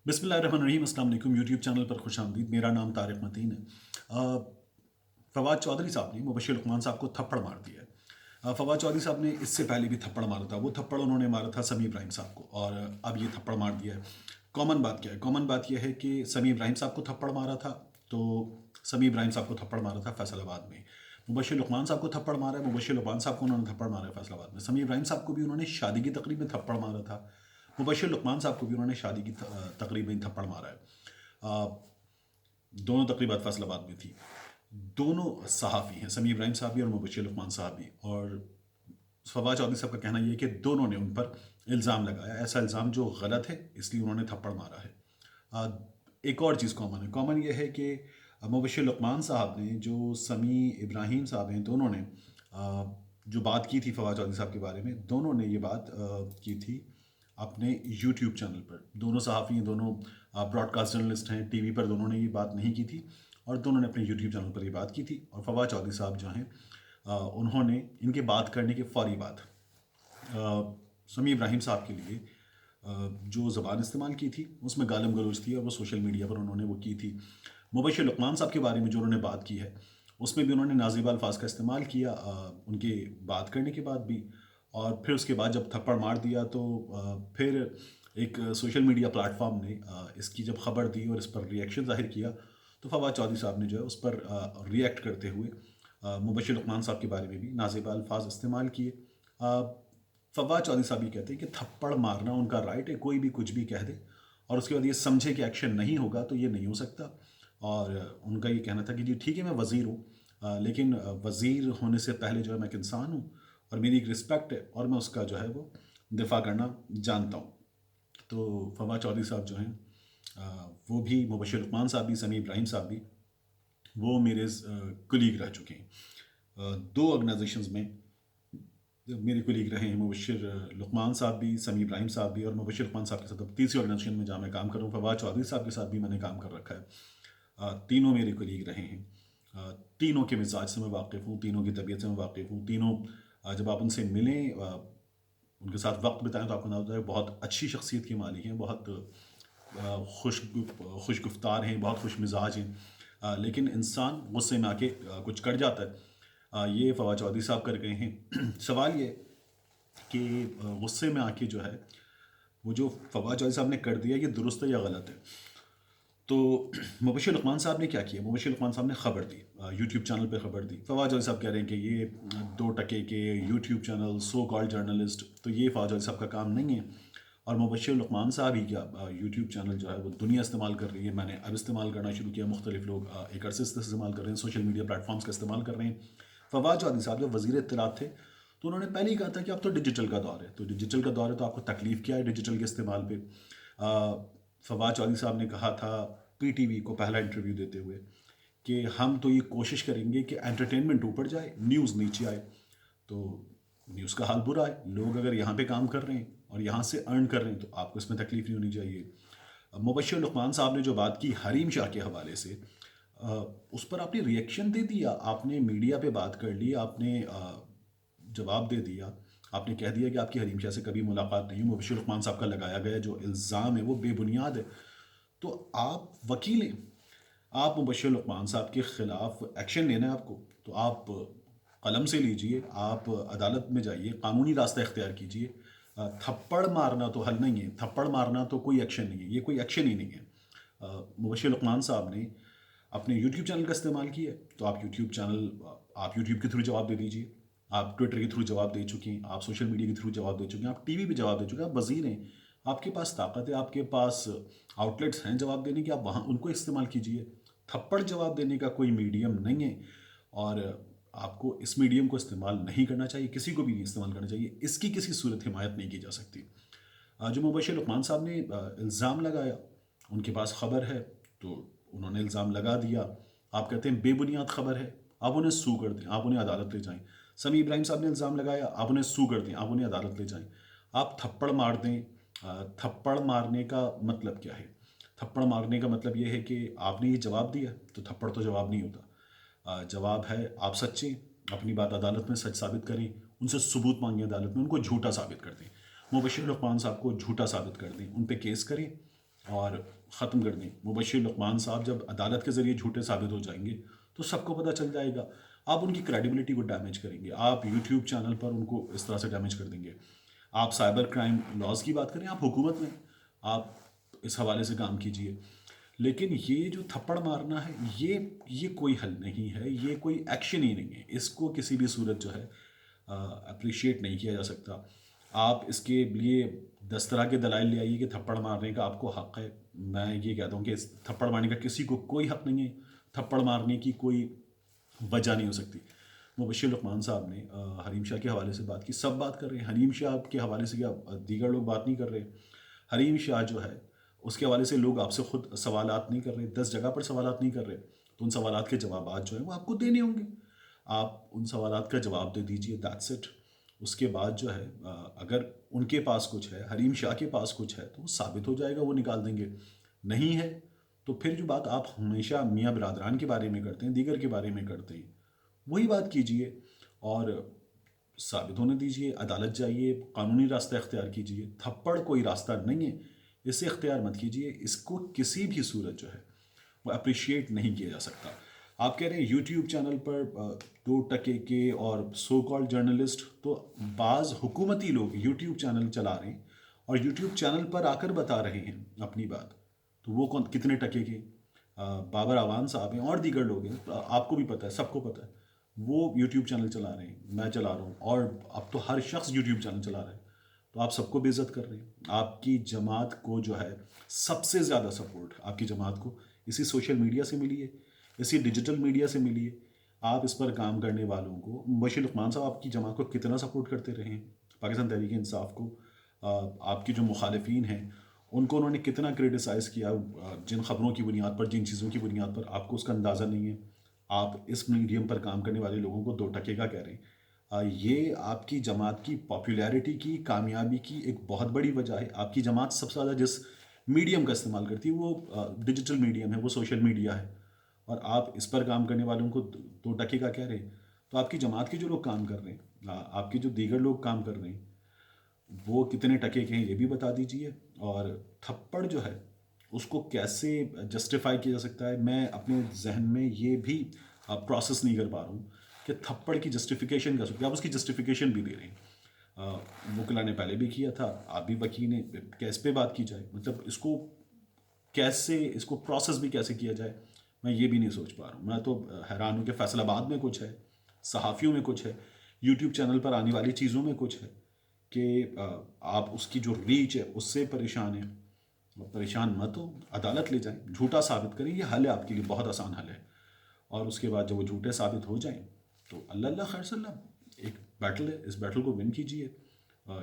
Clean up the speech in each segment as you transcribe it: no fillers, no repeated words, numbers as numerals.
बिस्मिल्लाहिर्रहमानिर्रहीम। अस्सलाम वालेकुम। यूट्यूब चैनल पर खुश आमदीद। मेरा नाम तारिक मतीन है। फवाद चौधरी साहब ने मुबशिर लुकमान साहब को थप्पड़ मार दिया है। फवाद चौधरी साहब ने इससे पहले भी थप्पड़ मारा था। वो थप्पड़ उन्होंने मारा था समी इब्राहिम साहब को, और अब ये थप्पड़ मार दिया है। कॉमन बात क्या है? कॉमन बात यह है कि समी इब्राहिम साहब को थप्पड़ मारा था, तो समी इब्राहिम साहब को थप्पड़ मारा था फैसलाबाद में। मुबशिर लुकमान साहब को थप्पड़ मारा है, मुबशिर लुकमान साहब को उन्होंने थप्पड़ मारा है फैसलाबाद में। समी इब्राहिम साहब को भी उन्होंने शादी की तकरीब में थप्पड़ मारा था। मुबशिर लुकमान साहब को भी उन्होंने शादी की तकरीब में थप्पड़ मारा है। दोनों तकरीबात फैसलाबाद में थी। दोनों सहाफ़ी हैं, समी इब्राहिम साहब भी और मुबशिर लुकमान साहब भी। और फवाद चौधरी साहब का कहना यह है कि दोनों ने उन पर इल्ज़ाम लगाया, ऐसा इल्ज़ाम जो गलत है, इसलिए उन्होंने थप्पड़ मारा है। एक और चीज़ कॉमन है। कॉमन यह है कि मुबशिर लुकमान साहब ने, जो समी इब्राहिम साहब हैं, दोनों ने जो बात की थी फवाद चौधरी साहब के बारे में, दोनों ने ये बात की थी अपने यूट्यूब चैनल पर। दोनों सहाफ़ी हैं, दोनों ब्रॉडकास्ट जर्नलिस्ट हैं। टीवी पर दोनों ने ये बात नहीं की थी, और दोनों ने अपने यूट्यूब चैनल पर ये बात की थी। और फवाद चौधरी साहब जो हैं, उन्होंने इनके बात करने के फ़ौरी बाद समी इब्राहिम साहब के लिए जो ज़बान इस्तेमाल की थी, उसमें गालम गलोच थी, और वो सोशल मीडिया पर उन्होंने वो की थी। मुबशिर लुकमान साहब के बारे में जो उन्होंने बात की है, उसमें भी उन्होंने नाज़िबा अल्फाज का इस्तेमाल किया, उनके बात करने के बाद भी। और फिर उसके बाद जब थप्पड़ मार दिया, तो फिर एक सोशल मीडिया प्लेटफॉर्म ने इसकी जब खबर दी और इस पर रिएक्शन ज़ाहिर किया, तो फवाद चौधरी साहब ने जो है उस पर रिएक्ट करते हुए मुबशिर लुकमान साहब के बारे में भी नाज़िबा अल्फाज इस्तेमाल किए। फवाद चौधरी साहब ये कहते हैं कि थप्पड़ मारना उनका राइट है, कोई भी कुछ भी कह दे, और उसके बाद ये समझे कि एक्शन नहीं होगा तो ये नहीं हो सकता। और उनका ये कहना था कि जी ठीक है, मैं वज़ीर हूँ, लेकिन वज़ीर होने से पहले जो है मैं एक इंसान हूँ, और मेरी एक रिस्पेक्ट है, और मैं उसका जो है वो दिफा करना जानता हूँ। तो फवाद चौधरी साहब जो हैं, वो भी, मुबशिर लुकमान साहब भी, समी इब्राहिम साहब भी, वो मेरे कुलीग रह चुके हैं। दो ऑर्गेनाइजेशंस में मेरे कुलीग रहे हैं, मुबशिर लुकमान साहब भी, समी इब्राहिम साहब भी, और मुबशिर लुकमान साहब के साथ अब तीसरी ऑर्गेनाइजेशन में जहाँ मैं काम कर रहा हूँ, फवाद चौधरी साहब के साथ भी मैंने काम कर रखा है। तीनों मेरे कुलीग रहे हैं। तीनों के मिजाज से मैं वाकिफ़ हूँ, तीनों की तबीयत से मैं वाकिफ़ हूँ। तीनों जब आप उनसे मिलें, उनके साथ वक्त बिताएं, तो आपको अंदाज़ा है बहुत अच्छी शख्सियत के मालिक हैं, बहुत खुश गुफ्तार हैं, बहुत खुश मिजाज हैं। लेकिन इंसान गुस्से में आके कुछ कर जाता है। ये फवाद चौधरी साहब कर गए हैं। सवाल ये कि गुस्से में आके जो है, वो जो फवाद चौधरी साहब ने कर दिया, ये दुरुस्त है या गलत है? तो मुबशिर लुकमान साहब ने क्या किया? मुबशिर लुकमान साहब ने खबर दी, यूट्यूब चैनल पे खबर दी। फवाद चौधरी साहब कह रहे हैं कि ये 2 टके के YouTube channel, so called journalist, तो ये फवाद चौधरी साहब का काम नहीं है। और मुबशिर लुकमान साहब ही क्या, यूट्यूब चैनल जो है वो दुनिया इस्तेमाल कर रही है। मैंने अब इस्तेमाल करना शुरू किया, मुख्तलिफ लोग एक अरसे से इस्तेमाल कर रहे हैं, सोशल मीडिया प्लेटफॉर्म्स का इस्तेमाल कर रहे हैं। फवाद चौधरी साहब जब वज़ीर इत्तलात थे, तो उन्होंने पहले ही कहा था कि अब तो डिजिटल का दौर है, तो डिजिटल का दौर है, तो आपको तकलीफ़ क्या है डिजिटल के इस्तेमाल पे? फवाद चौधरी साहब ने कहा था पीटीवी को पहला इंटरव्यू देते हुए कि हम तो ये कोशिश करेंगे कि एंटरटेनमेंट ऊपर जाए, न्यूज़ नीचे आए। तो न्यूज़ का हाल बुरा है। लोग अगर यहाँ पे काम कर रहे हैं और यहाँ से अर्न कर रहे हैं, तो आपको इसमें तकलीफ़ नहीं होनी चाहिए। मुबशिर लुकमान साहब ने जो बात की हरीम शाह के हवाले से, उस पर आपने रिएक्शन दे दिया, आपने मीडिया पे बात कर ली, आपने जवाब दे दिया, आपने कह दिया कि आपकी हरीम शाह से कभी मुलाकात नहीं हुई। मुबशिर लुकमान साहब का लगाया गया जो इल्ज़ाम है वो बेबुनियाद है। तो आप वकील हैं, आप मुबशिर लुकमान साहब के ख़िलाफ़ एक्शन लेना है आपको, तो आप कलम से लीजिए, आप अदालत में जाइए, कानूनी रास्ता इख्तियार कीजिए। थप्पड़ मारना तो हल नहीं है, थप्पड़ मारना तो कोई एक्शन नहीं है, ये कोई एक्शन ही नहीं है। मुबशिर लुकमान साहब ने अपने यूट्यूब चैनल का इस्तेमाल किया है, तो आप यूट्यूब चैनल, आप यूट्यूब के थ्रू जवाब दे दीजिए। आप ट्विटर के थ्रू जवाब दे चुके हैं, आप सोशल मीडिया के थ्रू जवाब दे चुके हैं, आप टीवी पे जवाब दे चुके हैं, आप वज़ीर हैं, आपके पास ताकत है, आपके पास आउटलेट्स हैं जवाब देने के, आप वहाँ उनको इस्तेमाल कीजिए। थप्पड़ जवाब देने का कोई मीडियम नहीं है, और आपको इस मीडियम को इस्तेमाल नहीं करना चाहिए, किसी को भी नहीं इस्तेमाल करना चाहिए। इसकी किसी सूरत हिमायत नहीं की जा सकती। जो मुबशिर लुकमान साहब ने इल्ज़ाम लगाया, उनके पास ख़बर है, तो उन्होंने इल्ज़ाम लगा दिया। आप कहते हैं बेबुनियाद ख़बर है, आप उन्हें सू कर दें, आप उन्हें अदालत ले जाएं। समी इब्राहिम साहब ने इल्ज़ाम लगाया, आप उन्हें सू कर दें, आप उन्हें अदालत ले जाएं। आप थप्पड़ मार दें, थप्पड़ मारने का मतलब क्या है? थप्पड़ मारने का मतलब ये है कि आपने ये जवाब दिया, तो थप्पड़ तो जवाब नहीं होता। जवाब है आप सच्चे, अपनी बात अदालत में सच साबित करें, उनसे सबूत मांगें अदालत में, उनको झूठा साबित कर दें। मुबशिर लुकमान साहब को झूठा साबित कर दें, उन पे केस करें, اور ख़त्म कर दें। मुबश्शिर लुक़मान साहब जब अदालत के ज़रिए झूठे साबित हो जाएंगे तो सबको पता चल जाएगा। आप उनकी क्रेडिबिलिटी को डैमेज करेंगे, आप यूट्यूब चैनल पर उनको इस तरह से डैमेज कर देंगे। आप साइबर क्राइम लॉज की बात करें, आप हुकूमत में, आप इस हवाले से काम कीजिए। लेकिन ये जो थप्पड़ मारना है, ये कोई हल नहीं है, ये कोई एक्शन ही नहीं है। इसको किसी भी सूरत जो है अप्रिशिएट नहीं किया जा सकता। आप इसके लिए 10 तरह के दलाइल ले आइए कि थप्पड़ मारने का आपको हक़ है। मैं ये कहता हूँ कि इस थप्पड़ मारने का किसी को कोई हक़ नहीं है, थप्पड़ मारने की कोई वजह नहीं हो सकती। मुबश्शिर लुक़मान साहब ने हरीम शाह के हवाले से बात की, सब बात कर रहे हैं। हरीम शाह के हवाले से क्या दीगर लोग बात नहीं कर रहे? हरीम शाह जो है उसके हवाले से लोग आपसे खुद सवालात नहीं कर रहे, 10 जगह पर सवालात नहीं कर रहे, तो उन सवालात के जवाबात जो हैं वो आपको देने होंगे। आप उन सवालात का जवाब दे दीजिए, दैट्स इट। उसके बाद जो है अगर उनके पास कुछ है, हरीम शाह के पास कुछ है, तो वो साबित हो जाएगा, वो निकाल देंगे। नहीं है तो फिर जो बात आप हमेशा मियाँ बिरादरान के बारे में करते हैं, दीगर के बारे में करते हैं, वही बात कीजिए और साबित होने दीजिए। अदालत जाइए, कानूनी रास्ता इख्तियार कीजिए। थप्पड़ कोई रास्ता नहीं है, इसे इख्तियार मत कीजिए। इसको किसी भी सूरत जो है वो अप्रिशिएट नहीं किया जा सकता। आप कह रहे हैं यूट्यूब चैनल पर 2 टके के और सो कॉल्ड जर्नलिस्ट, तो बाज़ हुकूमती लोग यूट्यूब चैनल चला रहे हैं और यूट्यूब चैनल पर आकर बता रहे हैं अपनी बात, तो वो कौन कितने टके के? बाबर आवान साहब हैं और दीगर लोग हैं, आपको भी पता है, सबको पता है। वो यूट्यूब चैनल चला रहे हैं, मैं चला रहा हूँ, और अब तो हर शख्स यूट्यूब चैनल चला रहा है। तो आप सबको बेइज्जत कर रहे हैं। आपकी जमात को जो है सबसे ज़्यादा सपोर्ट आपकी जमात को इसी सोशल मीडिया से मिली है, इसी डिजिटल मीडिया से मिली है। आप इस पर काम करने वालों को, मुबश्शिर लुक़मान साहब आपकी जमात को कितना सपोर्ट करते रहे हैं, पाकिस्तान तहरीक इंसाफ को, आपकी जो मुखालिफिन हैं उनको उन्होंने कितना क्रिटिसाइज़ किया, जिन ख़बरों की बुनियाद पर, जिन चीज़ों की बुनियाद पर, आपको उसका अंदाज़ा नहीं है। आप इस मीडियम पर काम करने वाले लोगों को 2 टके का कह रहे हैं। ये आपकी जमात की पॉपुलैरिटी की, कामयाबी की एक बहुत बड़ी वजह है। आपकी जमात सबसे ज़्यादा जिस मीडियम का इस्तेमाल करती है वो डिजिटल मीडियम है, वो सोशल मीडिया है, और आप इस पर काम करने वालों को 2 टके का कह रहे हैं। तो आपकी जमात के जो लोग काम कर रहे हैं, आपके जो दीगर लोग काम कर रहे हैं, वो कितने टके के हैं ये भी बता दीजिए। और थप्पड़ जो है उसको कैसे जस्टिफाई किया जा सकता है, मैं अपने जहन में ये भी प्रोसेस नहीं कर पा रहा हूँ कि थप्पड़ की जस्टिफिकेशन कर सकते, आप उसकी जस्टिफिकेशन भी दे रहे हैं। वकीला ने पहले भी किया था, आप भी वकील ने, कैस पे बात की जाए, मतलब इसको कैसे, इसको प्रोसेस भी कैसे किया जाए, मैं ये भी नहीं सोच पा रहा हूँ। मैं तो हैरान हूँ कि फैसलाबाद में कुछ है, सहाफ़ियों में कुछ है, यूट्यूब चैनल पर आने वाली चीज़ों में कुछ है, कि आप उसकी जो रीच है उससे परेशान हैं। परेशान मत हो, अदालत ले जाएं, झूठा साबित करें, ये हल है आपके लिए, बहुत आसान हल है। और उसके बाद जब वो झूठे साबित हो जाएं तो अल्लाह अल्लाह खैर सल्ला, एक बैटल है, इस बैटल को विन कीजिए।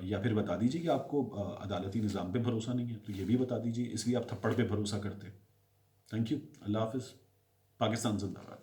या फिर बता दीजिए कि आपको अदालती निज़ाम पे भरोसा नहीं है, तो ये भी बता दीजिए, इसलिए आप थप्पड़ पे भरोसा करते हैं। थैंक यू, अल्लाह हाफिज़, पाकिस्तान जिंदाबाद।